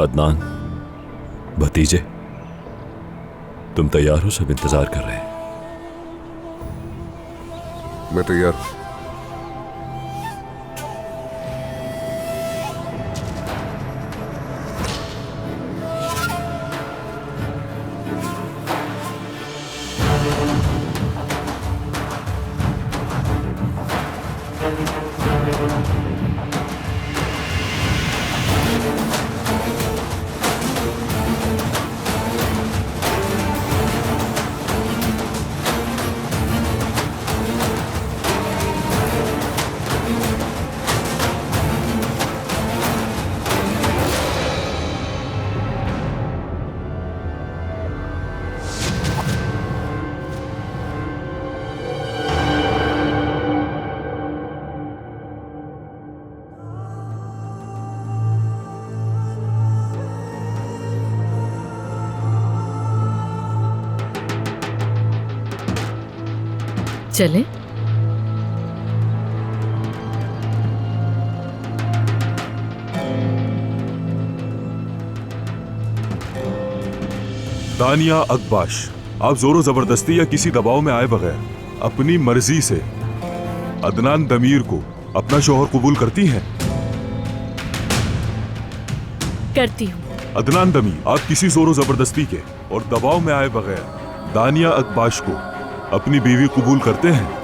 अदनान, भतीजे, तुम तैयार हो? सब इंतजार कर रहे हैं। मैं तैयार हूं। चले। दानिया अकबाश, आप जोरों जबरदस्ती या किसी दबाव में आए बगैर अपनी मर्जी से अदनान दमीर को अपना शौहर कबूल करती हैं? करती हूँ। अदनान दमीर, आप किसी जोरों जबरदस्ती के और दबाव में आए बगैर दानिया अकबाश को अपनी बीवी कबूल करते हैं?